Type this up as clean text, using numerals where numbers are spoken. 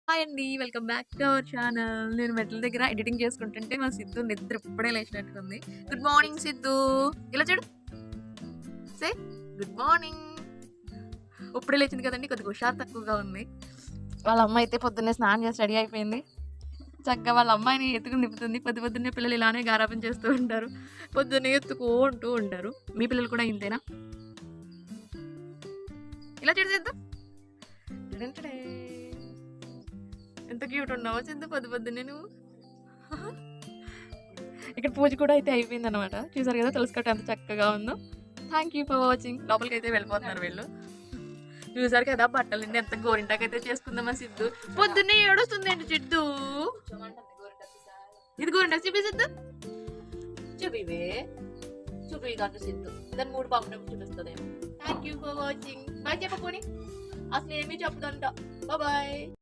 Hi అండి. Welcome back to our channel. నేను మెట్ల దగ్గర ఎడిటింగ్ చేసుకుంటుంటే మా సిద్ధు నిద్ర ఇప్పుడే లేచినట్టుంది. Good morning Siddhu. ఇలా చూడు. Say good morning. ఇప్పుడే లేచింది కదండీ! కొద్దిగా హుషారు తక్కువగా ఉంది. వాళ్ళ అమ్మ అయితే పొద్దున్నే స్నానం చేసి రెడీ అయిపోయింది. చక్కగా వాళ్ళ అమ్మాయిని ఎత్తుకుని తిప్పుతుంది. పొద్దున్నే పిల్లలు ఇలానే గారాబం చేస్తూ ఉంటారు. పొద్దున్నే ఎత్తుకుంటూ ఉంటారు. మీ పిల్లలు కూడా ఇంతేనా? ఇలా చూడు సిద్ధు. టడెన్. ఎంత క్యూట్ ఉన్నావో సిద్ధు పొద్దున్నే నువ్వు. ఇక్కడ పూజ కూడా అయితే అయిపోయింది అనమాట. చూసారు కదా తులసికట్ట ఎంత చక్కగా ఉందో. Thank you for watching. లోపలికి అయితే వెళ్ళిపోతున్నారు వీళ్ళు. చూసారు కదా బట్టలు నిండి ఎంత గోరింటాకైతే చేసుకుందామా సిద్ధు. పొద్దున్నే ఏడుస్తుంది ఏంటి సిద్ధు. ఇది గోరింటా చూపి సిద్ధు. చూపివే చూపి దాంట్లో సిద్ధు. దాని 3 పాపం చూపిస్తుంది. Thank you for watching. Bye చెప్పపోని. అసలు ఏమీ చెప్పదంట. బాయ్.